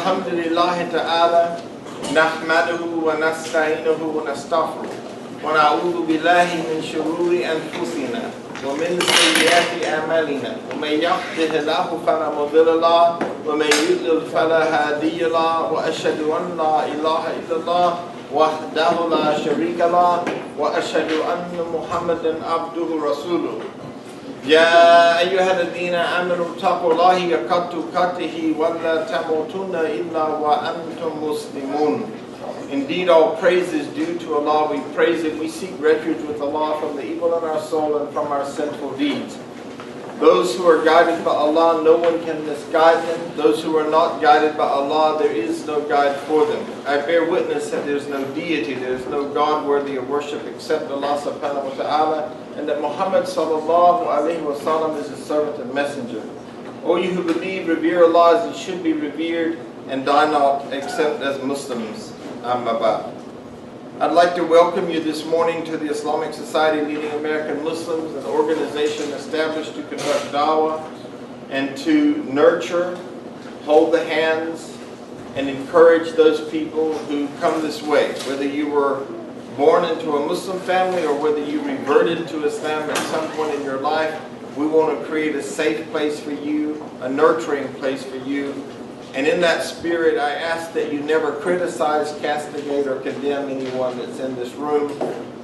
الحمد لله تعالى نحمده ونستعينه ونستغفره ونعوذ بالله من شرور أنفسنا ومن سيئات أعمالنا ومن يهده الله فلا مضل له ومن يضلل فلا هادي له وأشهد أن لا إله إلا الله وحده لا شريك له وأشهد أن محمدا عبده ورسوله. يا أيها الذين آمنوا اتقوا الله حق تقاته ولا تموتن إلا وأنتم مسلمون. Indeed, all praise is due to Allah. We praise Him. We seek refuge with Allah from the evil in our soul and from our sinful deeds. Those who are guided by Allah, no one can misguide them. Those who are not guided by Allah, there is no guide for them. I bear witness that there is no deity, there is no God worthy of worship except Allah subhanahu wa ta'ala, and that Muhammad sallallahu alayhi wa sallam is His servant and messenger. O you who believe, revere Allah as He should be revered, and die not except as Muslims. Amma ba'd. I'd like to welcome you this morning to the Islamic Society Leading American Muslims, an organization established to conduct dawah and to nurture, hold the hands, and encourage those people who come this way. Whether you were born into a Muslim family or whether you reverted to Islam at some point in your life, we want to create a safe place for you, a nurturing place for you. And in that spirit, I ask that you never criticize, castigate, or condemn anyone that's in this room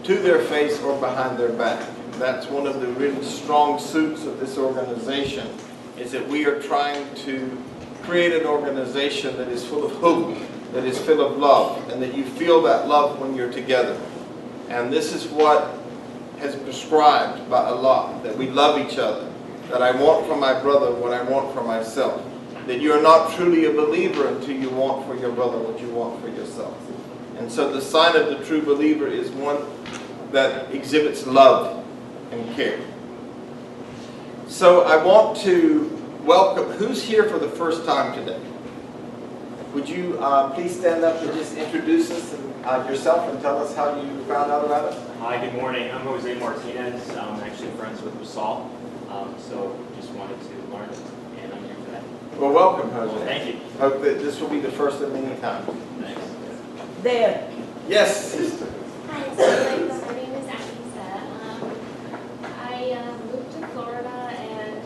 to their face or behind their back. That's one of the really strong suits of this organization, is that we are trying to create an organization that is full of hope, that is full of love, and that you feel that love when you're together. And this is what has prescribed by Allah, that we love each other, that I want from my brother what I want for myself. That you are not truly a believer until you want for your brother what you want for yourself. And so the sign of the true believer is one that exhibits love and care. So I want to welcome, who's here for the first time today? Would you please stand up and just introduce us and yourself and tell us how you found out about it? Hi, good morning. I'm Jose Martinez. I'm actually friends with Rasal. So just wanted to learn, and I'm here for that. Well, welcome, Jose. Well, thank you. Hope that this will be the first of many times. Thanks. There. Yes, sister. Hi, so my name is Akisa. I moved to Florida and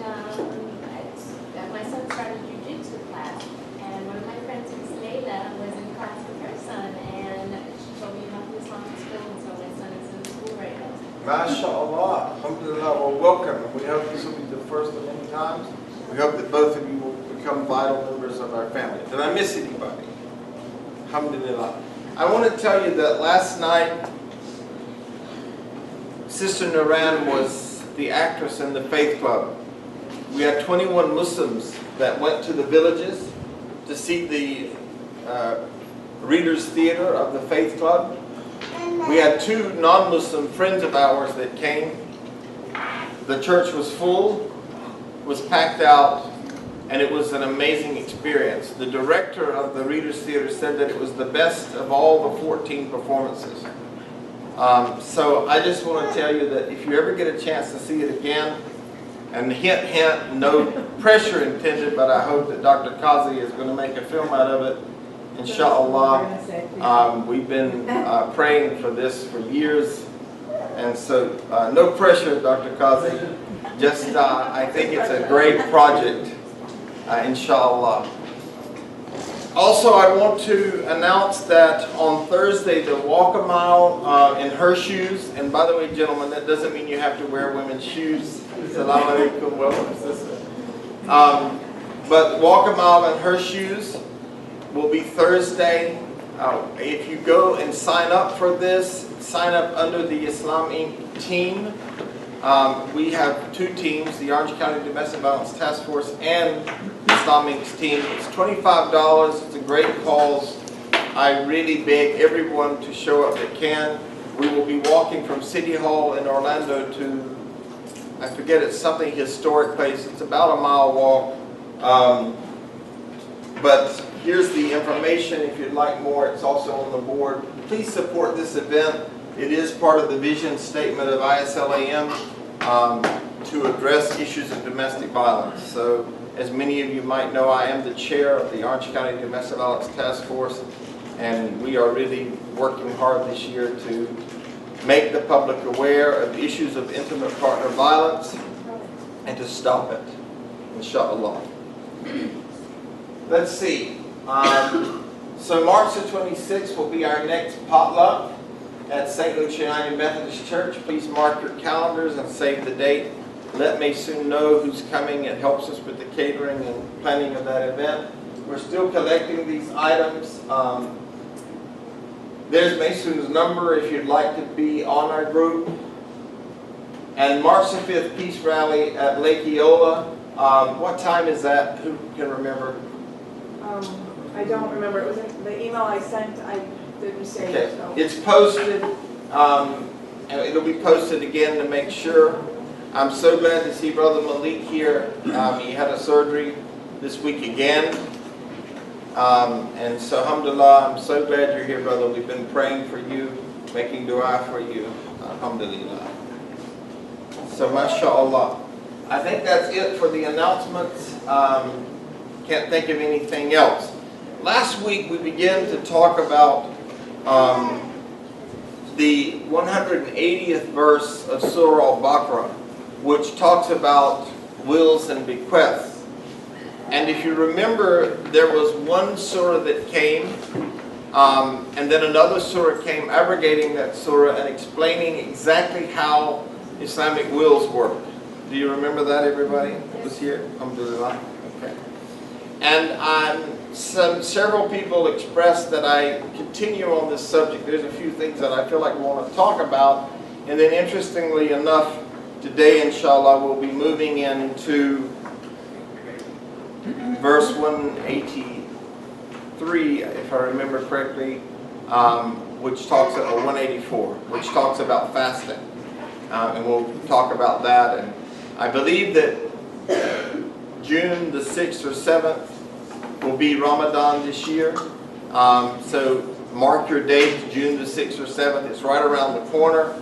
my son started jiu-jitsu class. And one of my friends, Miss Layla, was in class with her son, and she told me about the Islamic school, and so my son is in school right now. MashaAllah. Alhamdulillah. Well, welcome. And we hope this will be the first of many times. We hope that both of you will become vital members of our family. Did I miss anybody? Alhamdulillah. I want to tell you that last night, Sister Nuran was the actress in the Faith Club. We had 21 Muslims that went to the villages to see the Readers Theater of the Faith Club. We had 2 non-Muslim friends of ours that came. The church was full, was packed out, and it was an amazing experience. The director of the Readers Theater said that it was the best of all the 14 performances. So I just want to tell you that if you ever get a chance to see it again, and hint, hint, no pressure intended, but I hope that Dr. Kazi is going to make a film out of it, inshallah. We've been praying for this for years, and so no pressure, Dr. Kazi. Just, I think it's a great project, inshallah. Also, I want to announce that on Thursday, the Walk a Mile in her shoes, and by the way, gentlemen, that doesn't mean you have to wear women's shoes. Assalamu alaikum, welcome, sister. But Walk a Mile in her shoes will be Thursday. If you go and sign up for this, sign up under the Islam Inc. team. We have 2 teams, the Orange County Domestic Violence Task Force and Islam Inc.'s team. It's $25. It's a great cause. I really beg everyone to show up that can. We will be walking from City Hall in Orlando to, I forget, it's something historic place. It's about a mile walk. But here's the information. If you'd like more, it's also on the board. Please support this event. It is part of the vision statement of ISLAM. to address issues of domestic violence. So, as many of you might know, I am the chair of the Orange County Domestic Violence Task Force, and we are really working hard this year to make the public aware of issues of intimate partner violence and to stop it, inshallah. Let's see. So March the 26th will be our next potluck at St. Lucia United Methodist Church. Please mark your calendars and save the date. Let Maysoon know who's coming. It helps us with the catering and planning of that event. We're still collecting these items. There's Maysoon's number if you'd like to be on our group. And March the 5th Peace Rally at Lake Eola. What time is that? Who can remember? I don't remember. It was in the email I sent. I didn't say Okay. it. So. It's posted. And it'll be posted again to make sure. I'm so glad to see Brother Malik here. He had a surgery this week again. And so, alhamdulillah, I'm so glad you're here, brother. We've been praying for you, making dua for you. Alhamdulillah. So, mashallah. I think that's it for the announcements. Can't think of anything else. Last week, we began to talk about the 180th verse of Surah Baqarah, which talks about wills and bequests. And if you remember, there was one surah that came, and then another surah came abrogating that surah and explaining exactly how Islamic wills work. Do you remember that, everybody that was here? Alhamdulillah. Okay. And several people expressed that I continue on this subject. There's a few things that I feel like we want to talk about. And then interestingly enough, today, inshallah, we'll be moving into verse 183, if I remember correctly, which talks about 184, which talks about fasting, and we'll talk about that. And I believe that June the 6th or 7th will be Ramadan this year. So mark your date, June the 6th or 7th. It's right around the corner,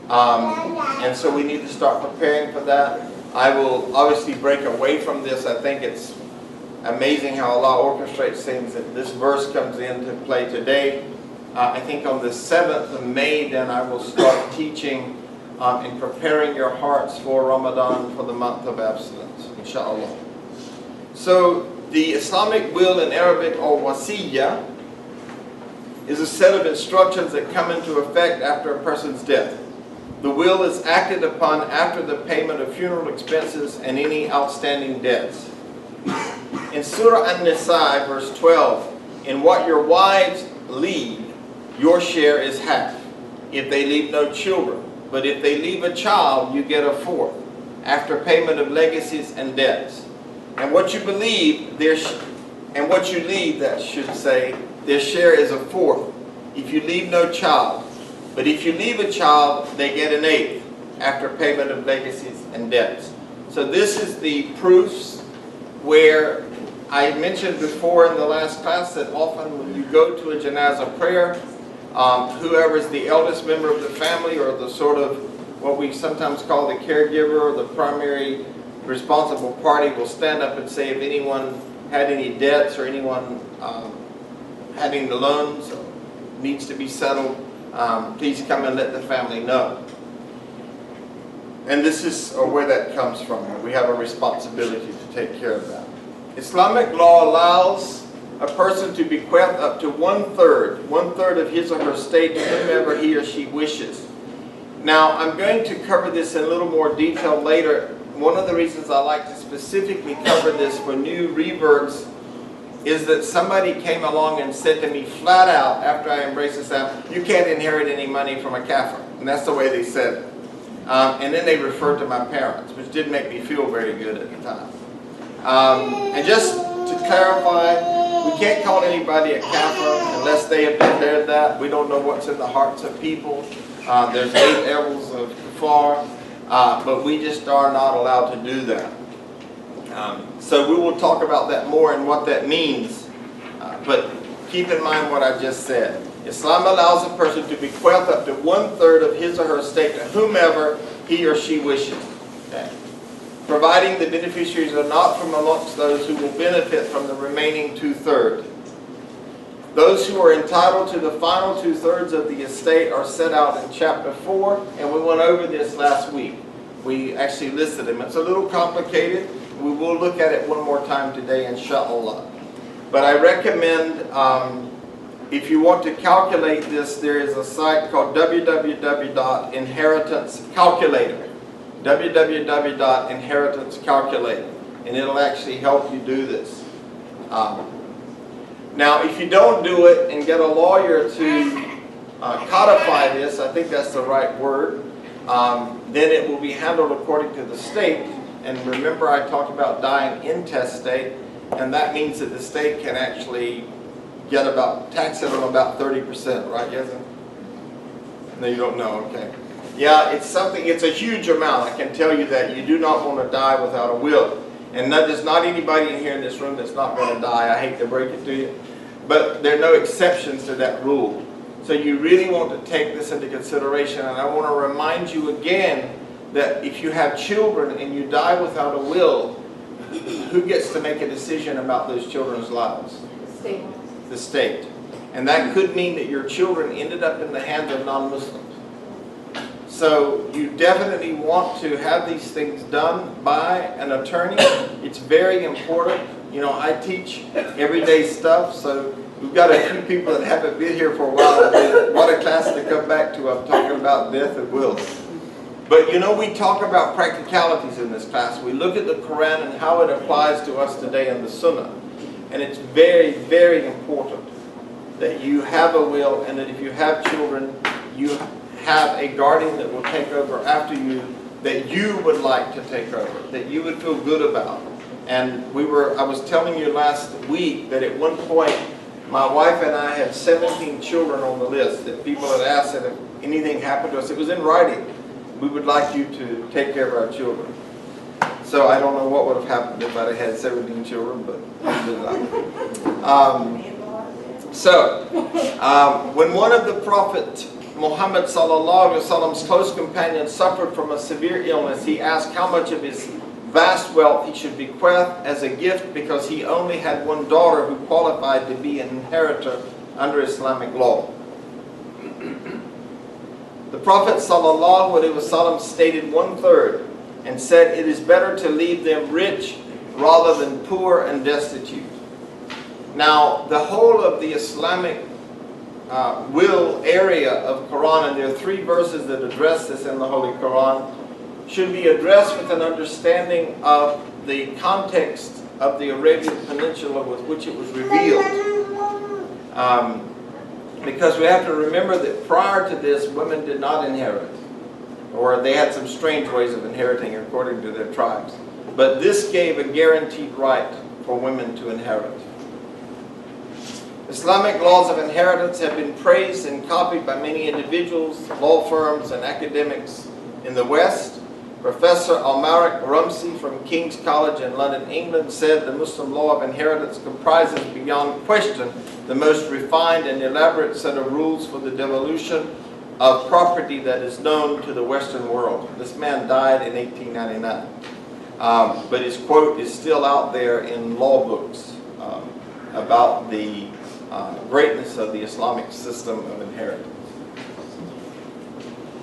and so we need to start preparing for that. I will obviously break away from this. I think it's amazing how Allah orchestrates things, that this verse comes into play today. I think on the 7th of May, then I will start teaching in preparing your hearts for Ramadan, for the month of abstinence, inshallah. So the Islamic will in Arabic, or wasiyya, is a set of instructions that come into effect after a person's death. The will is acted upon after the payment of funeral expenses and any outstanding debts. In Surah An-Nisa, verse 12, in what your wives leave, your share is half, if they leave no children. But if they leave a child, you get a fourth, after payment of legacies and debts. And what you leave, their share is a fourth, if you leave no child. But if you leave a child, they get an eighth, after payment of legacies and debts. So this is the proofs where I mentioned before in the last class that often when you go to a janazah prayer, whoever is the eldest member of the family, or the sort of what we sometimes call the caregiver, or the primary responsible party, will stand up and say if anyone had any debts or anyone had any loans needs to be settled, please come and let the family know. And this is where that comes from. We have a responsibility to take care of that. Islamic law allows a person to bequeath up to one-third of his or her estate to whomever he or she wishes. Now, I'm going to cover this in a little more detail later. One of the reasons I like to specifically cover this for new reverts is that somebody came along and said to me flat out after I embraced Islam, you can't inherit any money from a kafir. And that's the way they said it. And then they referred to my parents, which didn't make me feel very good at the time. And just to clarify, we can't call anybody a kafir unless they have declared that. We don't know what's in the hearts of people. There's 8 levels of kafar, but we just are not allowed to do that. So we will talk about that more and what that means. But keep in mind what I just said. Islam allows a person to bequeath up to one-third of his or her estate to whomever he or she wishes. Okay. providing the beneficiaries are not from amongst those who will benefit from the remaining 2/3. Those who are entitled to the final 2/3 of the estate are set out in chapter 4, and we went over this last week. We actually listed them. It's a little complicated. We will look at it one more time today, inshallah. But I recommend, if you want to calculate this, there is a site called www.inheritanceCalculator. www.inheritanceCalculator. And it'll actually help you do this. Now, if you don't do it and get a lawyer to codify this, I think that's the right word, then it will be handled according to the state. And remember, I talked about dying intestate, and that means that the state can actually get tax it on about 30%, right, yes? No, you don't know, okay. Yeah, it's a huge amount. I can tell you that. You do not want to die without a will. And there's not anybody in here in this room that's not going to die. I hate to break it to you. But there are no exceptions to that rule. So you really want to take this into consideration. And I want to remind you again that if you have children and you die without a will, who gets to make a decision about those children's lives? The state. The state. And that could mean that your children ended up in the hands of non-Muslims. So you definitely want to have these things done by an attorney. It's very important. You know, I teach everyday stuff, so we've got a few people that haven't been here for a while. What a class to come back to. I'm talking about death and wills. But you know, we talk about practicalities in this class. We look at the Quran and how it applies to us today in the Sunnah. And it's very, very important that you have a will, and that if you have children, you have a guardian that will take over after you, that you would like to take over, that you would feel good about. And I was telling you last week that at one point, my wife and I had 17 children on the list that people had asked that if anything happened to us, it was in writing, we would like you to take care of our children. So I don't know what would have happened if I had 17 children, but when one of the Prophet Muhammad sallallahu alaihi wasallam's close companions suffered from a severe illness, he asked how much of his vast wealth he should bequeath as a gift, because he only had one daughter who qualified to be an inheritor under Islamic law. The Prophet sallallahu alaihi wasallam stated 1/3 and said, it is better to leave them rich rather than poor and destitute. Now, the whole of the Islamic will area of Quran, and there are 3 verses that address this in the Holy Quran, should be addressed with an understanding of the context of the Arabian Peninsula with which it was revealed. Because we have to remember that prior to this, women did not inherit, or they had some strange ways of inheriting according to their tribes. But this gave a guaranteed right for women to inherit. Islamic laws of inheritance have been praised and copied by many individuals, law firms, and academics in the West. Professor Almaric Rumsey from King's College in London, England, said the Muslim law of inheritance comprises beyond question the most refined and elaborate set of rules for the devolution of property that is known to the Western world. This man died in 1899, but his quote is still out there in law books about the greatness of the Islamic system of inheritance.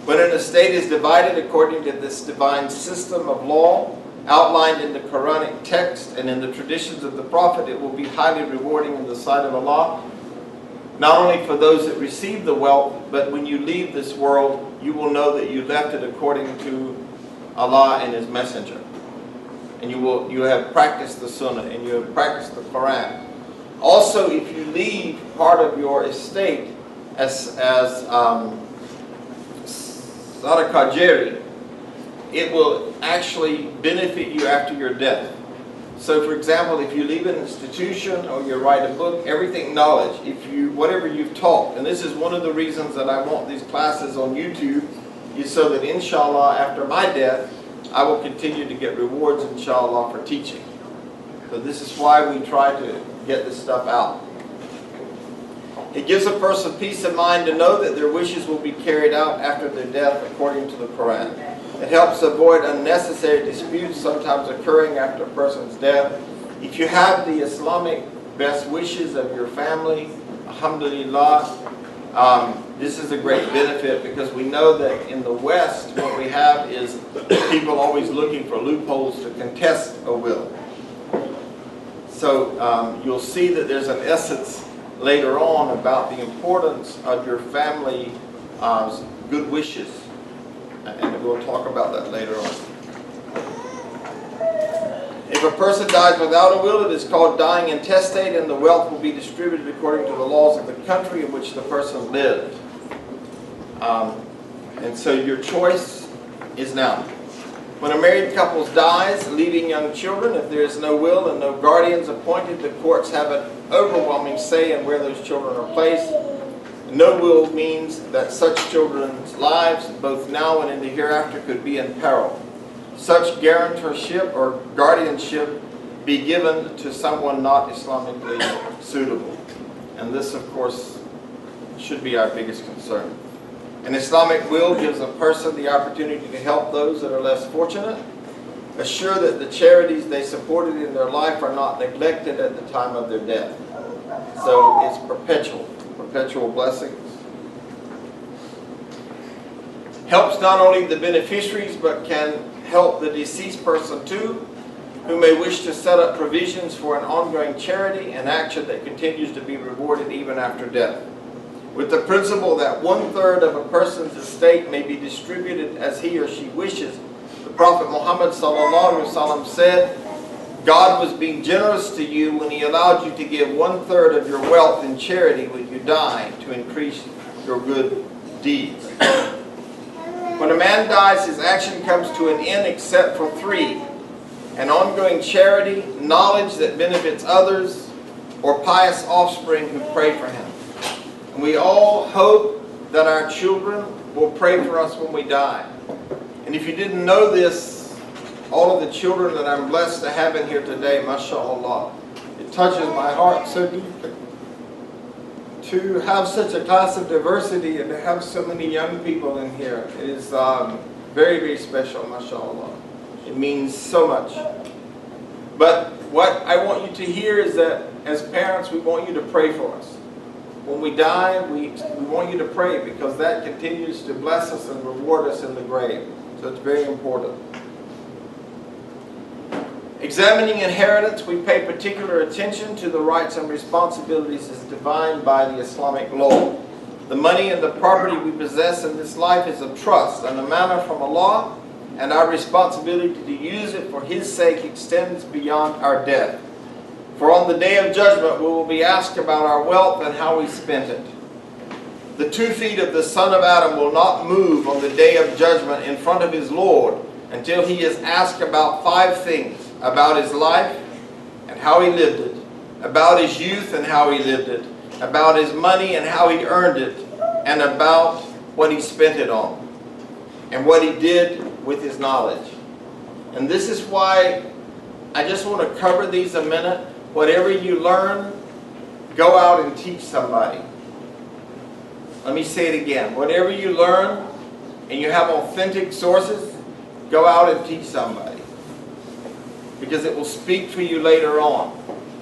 When an estate is divided according to this divine system of law outlined in the Quranic text and in the traditions of the Prophet, it will be highly rewarding in the sight of Allah, not only for those that receive the wealth, but when you leave this world, you will know that you left it according to Allah and His Messenger. And you have practiced the Sunnah and you have practiced the Quran. Also, if you leave part of your estate as Sadaqah Jari, it will actually benefit you after your death. So for example, if you leave an institution or you write a book, everything knowledge, whatever you've taught, and this is one of the reasons that I want these classes on YouTube, is so that inshallah after my death, I will continue to get rewards inshallah for teaching. So this is why we try to get this stuff out. It gives a person peace of mind to know that their wishes will be carried out after their death according to the Quran. It helps avoid unnecessary disputes sometimes occurring after a person's death. If you have the Islamic best wishes of your family, alhamdulillah, this is a great benefit, because we know that in the West what we have is people always looking for loopholes to contest a will. So you'll see that there's an essence later on about the importance of your family's good wishes, and we'll talk about that later on. If a person dies without a will, it is called dying intestate, and the wealth will be distributed according to the laws of the country in which the person lived. And so your choice is now. When a married couple dies, leaving young children, if there is no will and no guardians appointed, the courts have an overwhelming say in where those children are placed. No will means that such children's lives, both now and in the hereafter, could be in peril. Such guarantorship or guardianship be given to someone not Islamically suitable. And this, of course, should be our biggest concern. An Islamic will gives a person the opportunity to help those that are less fortunate, assure that the charities they supported in their life are not neglected at the time of their death. So it's perpetual blessings. Helps not only the beneficiaries, but can help the deceased person too, who may wish to set up provisions for an ongoing charity, an action that continues to be rewarded even after death. With the principle that 1/3 of a person's estate may be distributed as he or she wishes, the Prophet Muhammad ﷺ said, God was being generous to you when He allowed you to give 1/3 of your wealth in charity when you die to increase your good deeds. When a man dies, his action comes to an end except for 3: an ongoing charity, knowledge that benefits others, or pious offspring who pray for him. And we all hope that our children will pray for us when we die. And if you didn't know this, all of the children that I'm blessed to have in here today, mashallah, it touches my heart so deeply to have such a class of diversity and to have so many young people in here. It is very, very special, mashallah. It means so much. But what I want you to hear is that as parents, we want you to pray for us. When we die, we want you to pray, because that continues to bless us and reward us in the grave. So it's very important. Examining inheritance, we pay particular attention to the rights and responsibilities as defined by the Islamic law. The money and the property we possess in this life is a trust and a manna from Allah, and our responsibility to use it for His sake extends beyond our death. For on the day of judgment we will be asked about our wealth and how we spent it. The 2 feet of the son of Adam will not move on the day of judgment in front of his Lord until he is asked about 5 things: about his life and how he lived it, about his youth and how he lived it, about his money and how he earned it, and about what he spent it on, and what he did with his knowledge. And this is why I just want to cover these a minute. Whatever you learn, go out and teach somebody. Let me say it again. Whatever you learn, and you have authentic sources, go out and teach somebody. Because it will speak for you later on.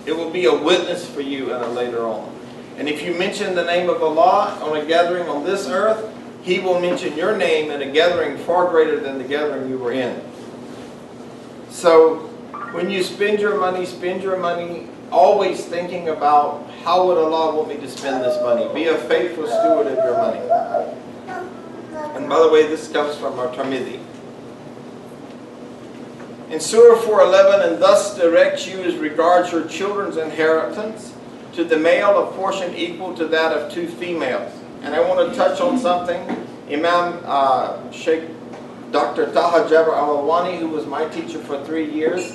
It will be a witness for you later on. And if you mention the name of Allah on a gathering on this earth, He will mention your name in a gathering far greater than the gathering you were in. So, when you spend your money always thinking about how would Allah want me to spend this money. Be a faithful steward of your money. And by the way, this comes from our Tirmidhi. In Surah 4:11, and thus directs you as regards your children's inheritance, to the male a portion equal to that of 2 females. And I want to touch on something. Imam Sheikh Dr. Taha Jabir al-Awani, who was my teacher for 3 years,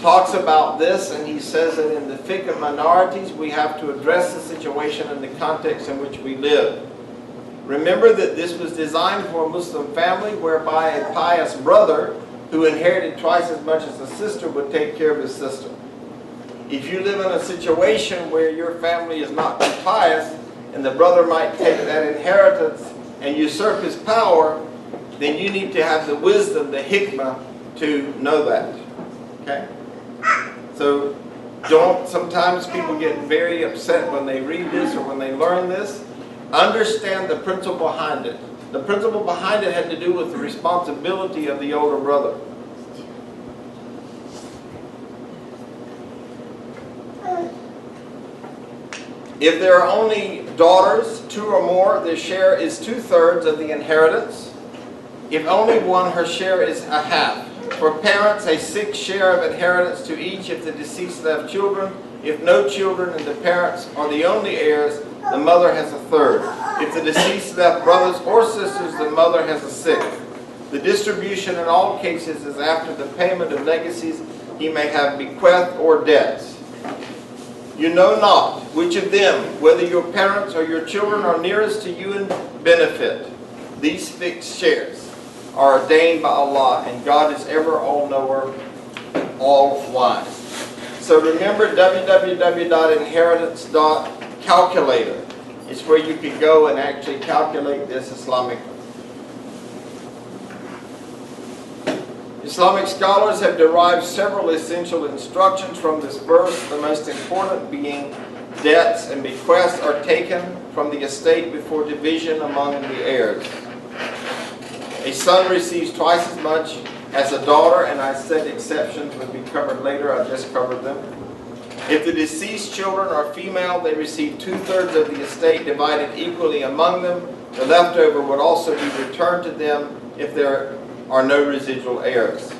talks about this, and he says that in the fiqh of minorities, we have to address the situation in the context in which we live. Remember that this was designed for a Muslim family whereby a pious brother who inherited twice as much as a sister would take care of his sister. If you live in a situation where your family is not too pious, and the brother might take that inheritance and usurp his power, then you need to have the wisdom, the hikmah, to know that. Okay? So sometimes people get very upset when they read this or when they learn this. Understand the principle behind it. The principle behind it had to do with the responsibility of the older brother. If there are only daughters, 2 or more, their share is 2/3 of the inheritance. If only one, her share is a half. For parents, a 6th share of inheritance to each if the deceased left children. If no children and the parents are the only heirs, the mother has a 1/3. If the deceased left brothers or sisters, the mother has a 1/6. The distribution in all cases is after the payment of legacies. He may have bequest or debts. You know not which of them, whether your parents or your children, are nearest to you in benefit. These fixed shares are ordained by Allah, and God is ever all-knower, all-wise. So remember www.inheritance.calculator. It's where you can go and actually calculate this Islamically. Islamic scholars have derived several essential instructions from this verse, the most important being debts and bequests are taken from the estate before division among the heirs. A son receives twice as much as a daughter, and I said exceptions would be covered later. I just covered them. If the deceased children are female, they receive 2/3 of the estate divided equally among them. The leftover would also be returned to them if there are no residual heirs.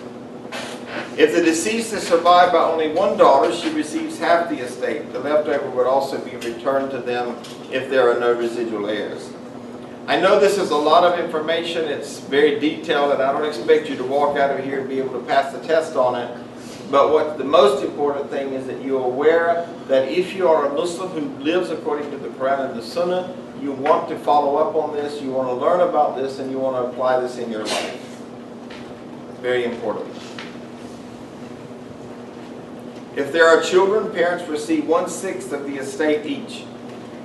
If the deceased is survived by only one daughter, she receives half the estate. The leftover would also be returned to them if there are no residual heirs. I know this is a lot of information. It's very detailed, and I don't expect you to walk out of here and be able to pass the test on it. But what the most important thing is that you're aware that if you are a Muslim who lives according to the Quran and the Sunnah, you want to follow up on this, you want to learn about this, and you want to apply this in your life. Very important. If there are children, parents receive 1/6 of the estate each.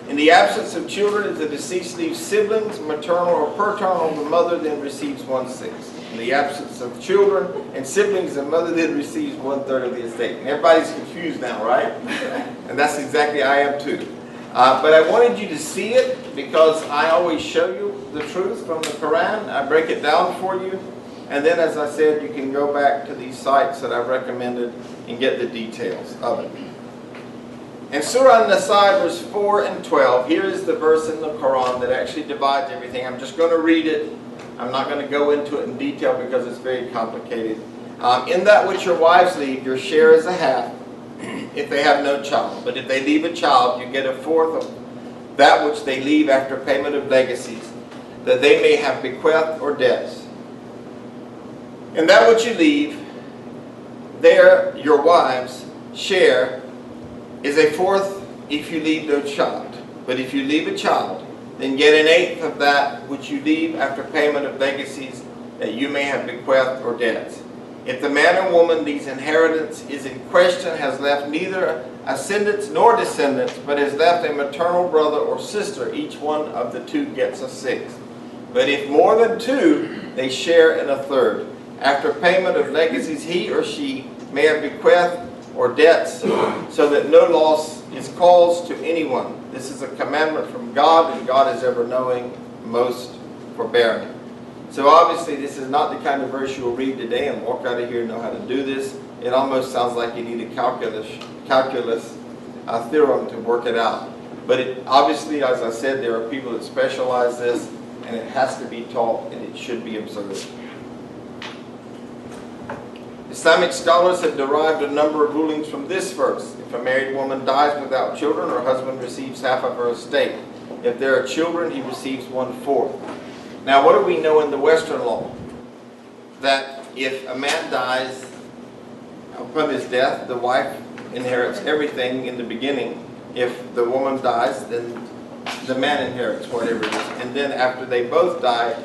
In the absence of children, if the deceased leaves siblings, maternal or paternal, the mother then receives 1/6. In the absence of children and siblings, the mother then receives 1/3 of the estate. And everybody's confused now, right? And that's exactly I am too. But I wanted you to see it because I always show you the truth from the Quran. I break it down for you. And then, as I said, you can go back to these sites that I've recommended and get the details of it. In Surah An-Nisa, verse 4 and 12, here is the verse in the Quran that actually divides everything. I'm just going to read it. I'm not going to go into it in detail because it's very complicated. In that which your wives leave, your share is a half if they have no child. But if they leave a child, you get a 1/4 of that which they leave after payment of legacies, that they may have bequest or debts. And that which you leave, there your wives' share is a 1/4 if you leave no child. But if you leave a child, then get an 1/8 of that which you leave after payment of legacies, that you may have bequest or debts. If the man or woman leaves inheritance is in question, has left neither ascendants nor descendants, but has left a maternal brother or sister, each one of the two gets a 1/6. But if more than 2, they share in a 1/3. After payment of legacies, he or she may have bequest or debts, so that no loss is caused to anyone. This is a commandment from God, and God is ever knowing, most forbearing. So obviously this is not the kind of verse you will read today and walk out of here and know how to do this. It almost sounds like you need a calculus theorem to work it out. But obviously, as I said, there are people that specialize this, and it has to be taught, and it should be observed. Islamic scholars have derived a number of rulings from this verse. If a married woman dies without children, her husband receives half of her estate. If there are children, he receives 1/4. Now, what do we know in the Western law? That if a man dies upon his death, the wife inherits everything in the beginning. If the woman dies, then the man inherits whatever it is. And then after they both die,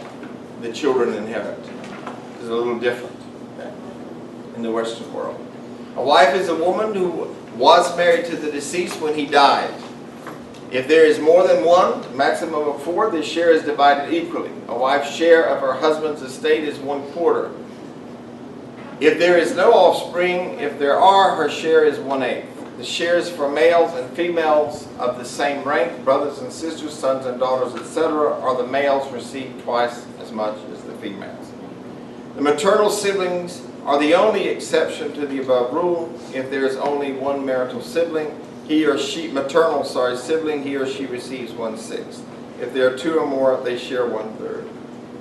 the children inherit. It's a little different in the Western world. A wife is a woman who was married to the deceased when he died. If there is more than one, maximum of 4, the share is divided equally. A wife's share of her husband's estate is 1/4. If there is no offspring, if there are, her share is 1/8. The shares for males and females of the same rank, brothers and sisters, sons and daughters, etc., are the males receive twice as much as the females. The maternal siblings are the only exception to the above rule. If there is only one marital sibling, sibling, he or she receives 1/6. If there are 2 or more, they share 1/3.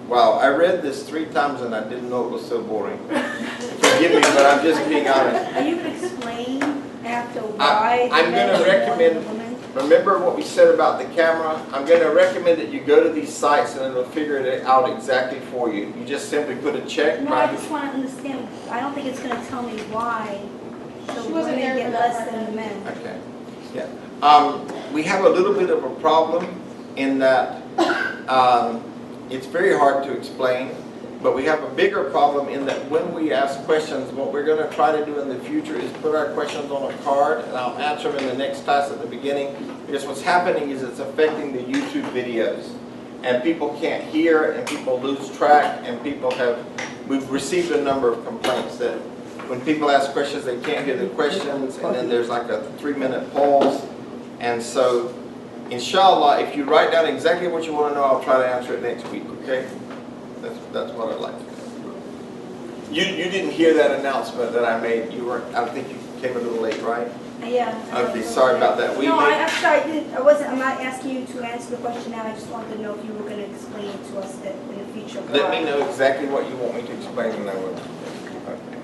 Wow, I read this 3 times and I didn't know it was so boring. Forgive me, but I'm just being honest. Are you explain after why? I'm going to recommend, remember what we said about the camera? I'm going to recommend that you go to these sites and it'll figure it out exactly for you. You just simply put a check. No, I just want to understand. I don't think it's going to tell me why the She wasn't women there get for that less part. than the men. Okay. Yeah. We have a little bit of a problem in that it's very hard to explain, but we have a bigger problem in that when we ask questions, what we're going to try to do in the future is put our questions on a card, and I'll answer them in the next class at the beginning, because what's happening is it's affecting the YouTube videos, and people can't hear, and people lose track, and we've received a number of complaints that when people ask questions, they can't hear the questions, and then there's like a 3-minute pause. And so, inshallah, if you write down exactly what you want to know, I'll try to answer it next week, okay? That's what I'd like to do. You didn't hear that announcement that I made. I think you came a little late, right? Yeah. Okay, sorry about that. I'm sorry. I'm not asking you to answer the question now. I just wanted to know if you were going to explain it to us that in the future. Let me know exactly what you want me to explain, and I will. Okay.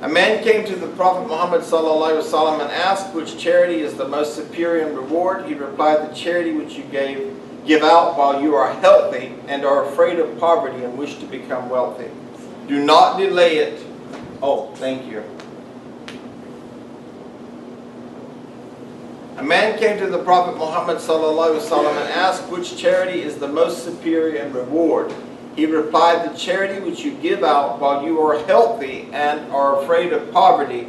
A man came to the Prophet Muhammad ﷺ and asked which charity is the most superior in reward. He replied, the charity which you give out while you are healthy and are afraid of poverty and wish to become wealthy. Do not delay it. Oh, thank you. A man came to the Prophet Muhammad ﷺ and asked which charity is the most superior in reward. He replied, the charity which you give out while you are healthy and are afraid of poverty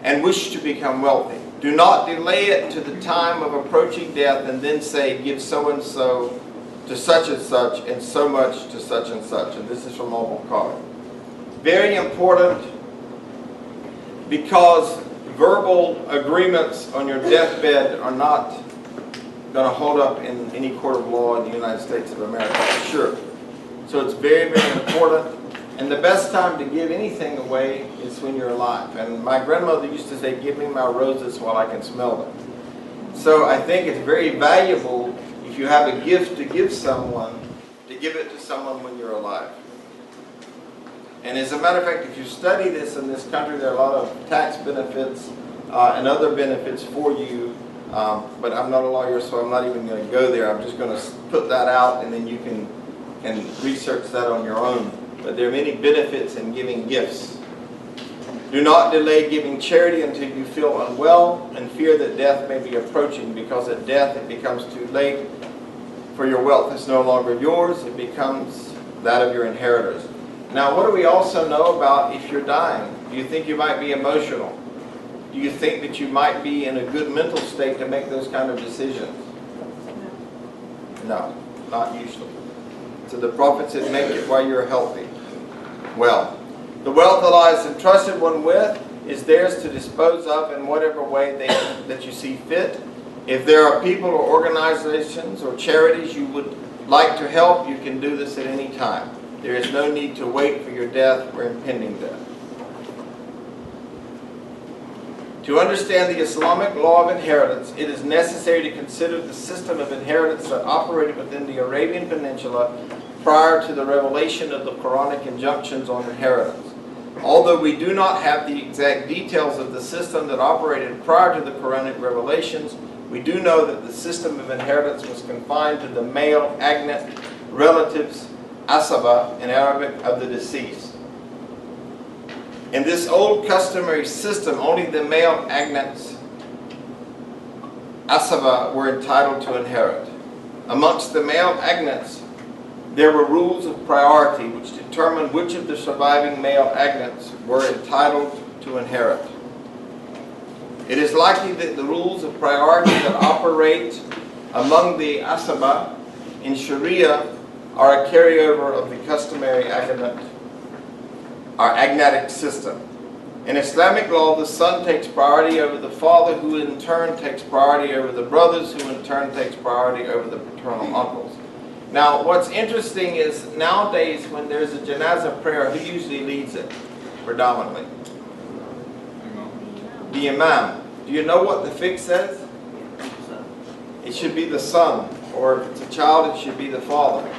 and wish to become wealthy. Do not delay it to the time of approaching death and then say, give so-and-so to such and so much to such and such. And this is from Baqarah. Very important, because verbal agreements on your deathbed are not going to hold up in any court of law in the United States of America, for sure. So it's very, very important. And the best time to give anything away is when you're alive. And my grandmother used to say, give me my roses while I can smell them. So I think it's very valuable if you have a gift to give someone, to give it to someone when you're alive. And as a matter of fact, if you study this in this country, there are a lot of tax benefits and other benefits for you. But I'm not a lawyer, so I'm not even going to go there. I'm just going to put that out, and then you can research that on your own. But there are many benefits in giving gifts. Do not delay giving charity until you feel unwell and fear that death may be approaching, because at death it becomes too late, for your wealth is no longer yours, it becomes that of your inheritors. Now, what do we also know about if you're dying? Do you think you might be emotional? Do you think that you might be in a good mental state to make those kind of decisions? No, not usually. So the Prophet said, make it while you're healthy. Well, the wealth Allah has entrusted one with is theirs to dispose of in whatever way that you see fit. If there are people or organizations or charities you would like to help, you can do this at any time. There is no need to wait for your death or impending death. To understand the Islamic law of inheritance, it is necessary to consider the system of inheritance that operated within the Arabian Peninsula prior to the revelation of the Quranic injunctions on inheritance. Although we do not have the exact details of the system that operated prior to the Quranic revelations, we do know that the system of inheritance was confined to the male agnet relatives, asaba in Arabic, of the deceased. In this old customary system, only the male agnets, asaba, were entitled to inherit. Amongst the male agnets, there were rules of priority which determined which of the surviving male agnets were entitled to inherit. It is likely that the rules of priority that operate among the asaba in Sharia are a carryover of the customary agnatic system. In Islamic law, the son takes priority over the father, who in turn takes priority over the brothers, who in turn takes priority over the paternal uncles. Now, what's interesting is nowadays when there's a janazah prayer, who usually leads it predominantly? The imam. Do you know what the fiqh says? It should be the son, or if it's a child, it should be the father.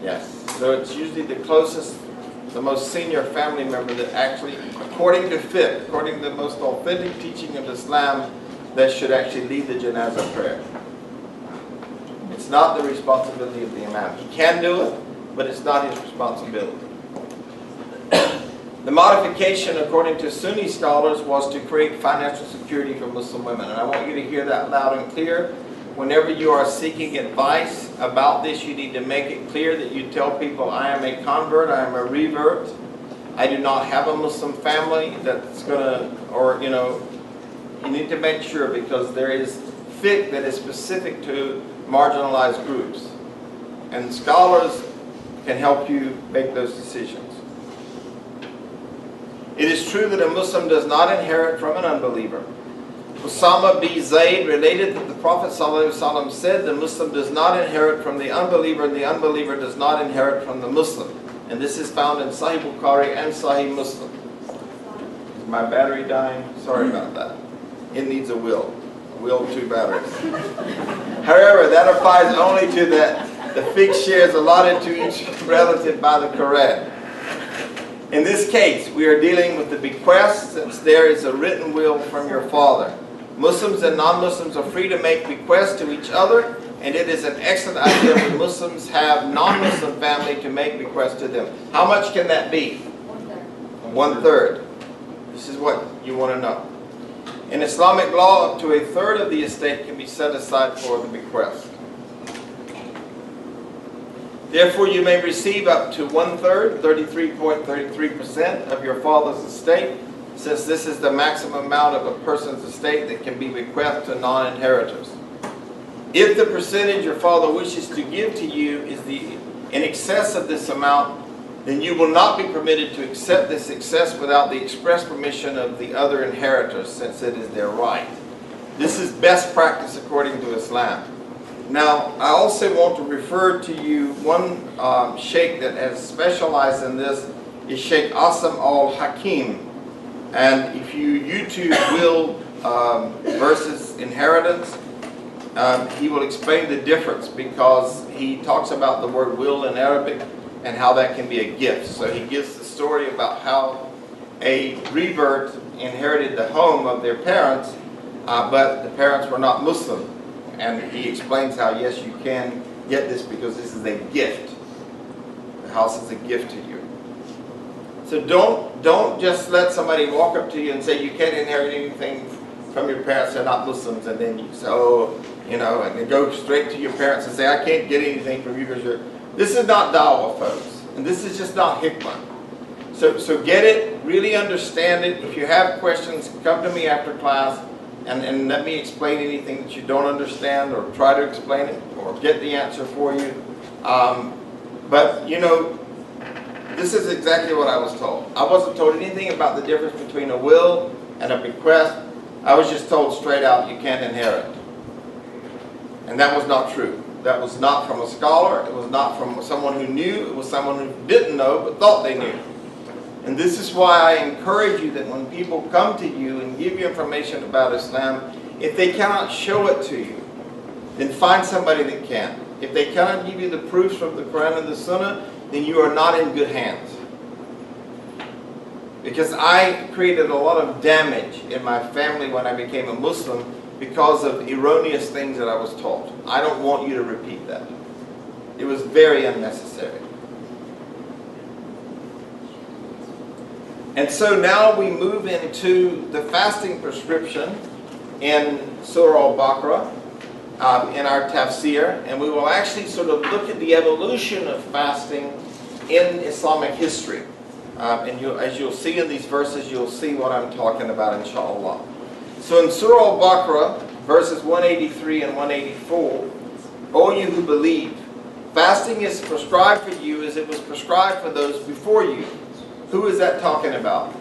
Yes. So it's usually the closest, the most senior family member that actually, according to fiqh, according to the most authentic teaching of Islam, that should actually lead the janazah prayer. It's not the responsibility of the imam. He can do it, but it's not his responsibility. The modification, according to Sunni scholars, was to create financial security for Muslim women. And I want you to hear that loud and clear. Whenever you are seeking advice about this, you need to make it clear that you tell people, I am a convert, I am a revert, I do not have a Muslim family that's going to, or, you know, you need to make sure, because there is fiqh that is specific to marginalized groups. And scholars can help you make those decisions. It is true that a Muslim does not inherit from an unbeliever. Usama bin Zayd related that the Prophet ﷺ said the Muslim does not inherit from the unbeliever, and the unbeliever does not inherit from the Muslim. And this is found in Sahih Bukhari and Sahih Muslim. Is my battery dying? Sorry about that. It needs a will. Will, 2 batteries. However, that applies only to the fixed shares allotted to each relative by the Quran. In this case, we are dealing with the bequest, since there is a written will from your father. Muslims and non-Muslims are free to make bequests to each other, and it is an excellent idea when Muslims have non-Muslim family to make bequests to them. How much can that be? 1/3. This is what you want to know. In Islamic law, up to 1/3 of the estate can be set aside for the bequest. Therefore, you may receive up to 1/3, 33.33% of your father's estate, since this is the maximum amount of a person's estate that can be bequeathed to non-inheritors. If the percentage your father wishes to give to you is in excess of this amount, then you will not be permitted to accept this excess without the express permission of the other inheritors, since it is their right. This is best practice according to Islam. Now, I also want to refer to you one sheikh that has specialized in this, is Sheikh Asim al-Hakim. And if you YouTube will versus inheritance, he will explain the difference, because he talks about the word will in Arabic and how that can be a gift. So he gives the story about how a revert inherited the home of their parents, but the parents were not Muslim. And he explains how, yes, you can get this because this is a gift. The house is a gift to you. So don't just let somebody walk up to you and say you can't inherit anything from your parents, they're not Muslims, and then you say, oh, you know, and then go straight to your parents and say, I can't get anything from you because you're... This is not dawah, folks. And this is just not hikmah. So get it, really understand it. If you have questions, come to me after class. And let me explain anything that you don't understand, or try to explain it, or get the answer for you. But, you know, this is exactly what I was told. I wasn't told anything about the difference between a will and a bequest. I was just told straight out, you can't inherit. And that was not true. That was not from a scholar. It was not from someone who knew. It was someone who didn't know, but thought they knew. And this is why I encourage you that when people come to you and give you information about Islam, if they cannot show it to you, then find somebody that can. If they cannot give you the proofs from the Quran and the Sunnah, then you are not in good hands. Because I created a lot of damage in my family when I became a Muslim because of erroneous things that I was taught. I don't want you to repeat that. It was very unnecessary. And so now we move into the fasting prescription in Surah Baqarah, in our tafsir, and we will actually sort of look at the evolution of fasting in Islamic history. And as you'll see in these verses, you'll see what I'm talking about, inshallah. So in Surah Baqarah, verses 183 and 184, O you who believe, fasting is prescribed for you as it was prescribed for those before you. Who is that talking about?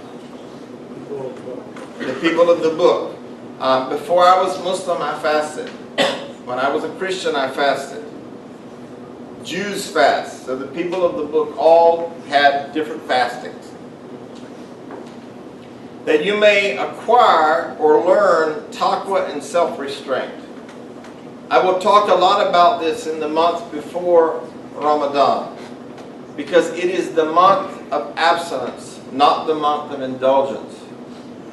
The people of the book. Before I was Muslim, I fasted. When I was a Christian, I fasted. Jews fast. So the people of the book all had different fastings. That you may acquire or learn taqwa and self-restraint. I will talk a lot about this in the month before Ramadan, because it is the month of abstinence, not the month of indulgence.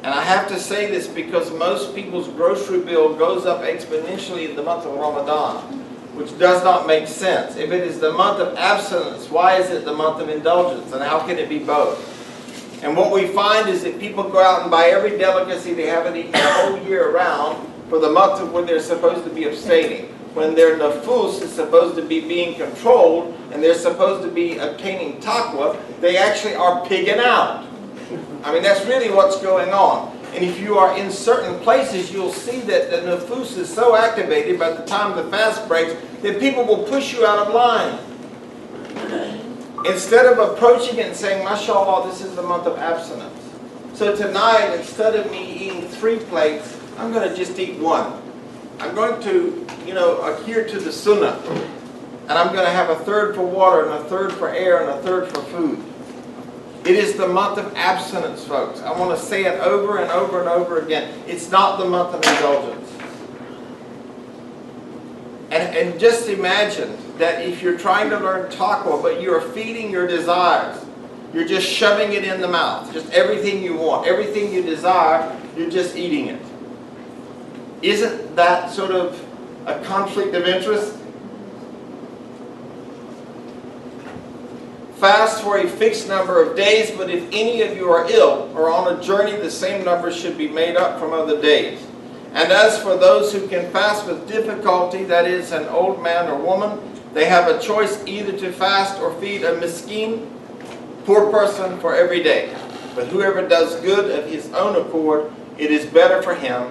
And I have to say this because most people's grocery bill goes up exponentially in the month of Ramadan, which does not make sense. If it is the month of abstinence, why is it the month of indulgence? And how can it be both? And what we find is that people go out and buy every delicacy they haven't eaten the whole year around for the month of when they're supposed to be abstaining. When their nafus is supposed to be being controlled and they're supposed to be obtaining taqwa, they actually are pigging out. I mean, that's really what's going on. And if you are in certain places, you'll see that the nafus is so activated by the time the fast breaks that people will push you out of line. Instead of approaching it and saying, mashallah, this is the month of abstinence. So tonight, instead of me eating 3 plates, I'm going to just eat 1. I'm going to, adhere to the sunnah. And I'm going to have 1/3 for water, and 1/3 for air, and 1/3 for food. It is the month of abstinence, folks. I want to say it over and over and over again. It's not the month of indulgence. And just imagine that if you're trying to learn taqwa, but you're feeding your desires, you're just shoving it in the mouth, just everything you want, everything you desire, you're just eating it. Isn't that sort of a conflict of interest? Fast for a fixed number of days, but if any of you are ill or on a journey, the same number should be made up from other days. And as for those who can fast with difficulty, that is, an old man or woman, they have a choice either to fast or feed a miskin, poor person, for every day. But whoever does good of his own accord, it is better for him,